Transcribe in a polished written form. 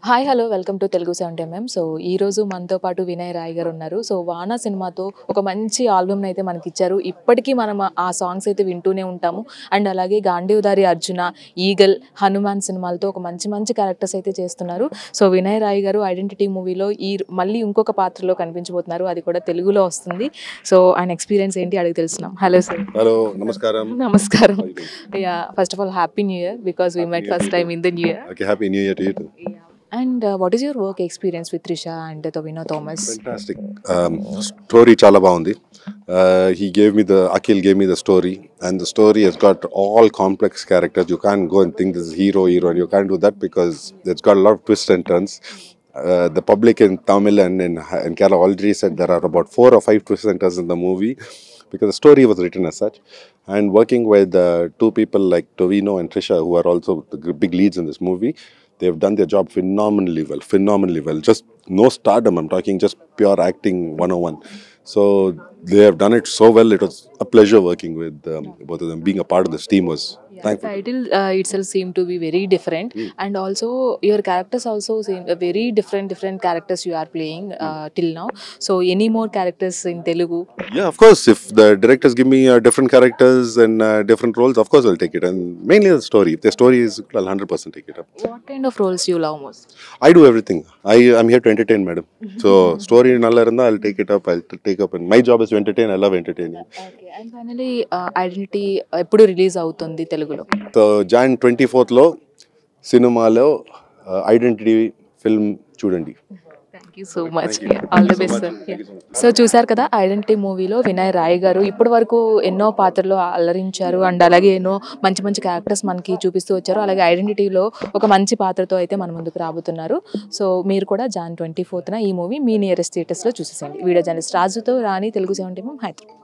Hi hello welcome to Telugu 70mm. So ఈ రోజు మనతో పాటు వినయ్ రాయ్ గారు ఉన్నారు. సో వానా సినిమాతో ఒక మంచి ఆల్బమ్ అయితే మనకి ఇచ్చారు. ఇప్పటికీ మనం ఆ సాంగ్స్ అయితే వింటూనే ఉంటాము. అండ్ అలాగే గాంధీవదారి అర్జున, ఈగల్, హనుమాన్ సినిమాలతో ఒక మంచి మంచి క్యారెక్టర్స్ అయితే చేస్తున్నారు. సో వినయ్ రాయ్ గారు ఐడెంటిటీ మూవీలో మళ్ళీ ఇంకొక పాత్రలో కనిపించబోతున్నారు. అది కూడా తెలుగులో వస్తుంది. సో ఆయన ఎక్స్పీరియన్స్ ఏంటి అడిగి తెలుసుకున్నాం. Hello sir. హలో, నమస్కారం. నమస్కారం. Yeah, first of all happy new year because we met first time in the new year. Okay, happy new year to you too. And what is your work experience with Trisha and Tovino Thomas? Fantastic. Story chala baagundi. Akhil gave me the story, and the story has got all complex characters. You can't go and think this is hero, and you can't do that because it's got a lot of twists and turns. The public in Tamil and in Kerala already said there are about 4 or 5 twists and turns in the movie because the story was written as such. And working with two people like Tovino and Trisha, who are also the big leads in this movie, they've done their job phenomenally well. Just no stardom, I'm talking just pure acting 101. So they have done it so well. It was a pleasure working with both of them. Being a part of this team was thankful. The title itself seemed to be very different, and also your characters also seem very different characters you are playing till now. So any more characters in Telugu? Yeah, of course. If the directors give me different characters and different roles, of course I'll take it. And mainly the story. If the story is, I'll 100% take it up. What kind of roles you love most? I do everything. I'm here to entertain, madam. So story nalla irundha, I'll take it up. I'll take up. And my job is to entertain. I love entertaining. Okay, and finally Identity ఎప్పుడు release అవుతుంది తెలుగులో? So Jan 24th లో సినిమాలో identity film చూడండి. Thank you so much. All the best sir. So చూసారు కదా, identity మూవీలో వినయ్ రాయ్ గారు ఇప్పటి వరకు ఎన్నో పాత్రలు అల్లరించారు. అండ్ అలాగే ఎన్నో మంచి మంచి క్యారెక్టర్స్ మనకి చూపిస్తూ వచ్చారు. అలాగే ఐడెంటిటీలో ఒక మంచి పాత్రతో అయితే మన ముందుకు రాబోతున్నారు. సో మీరు కూడా Jan 24th ఈ మూవీ మీ నియరెస్ట్ థియేటర్స్లో చూసేసేయండి. వీడియో జర్నలిస్ట్ రాజుతో రాణి, తెలుగు 70mm, హైదరాబాద్.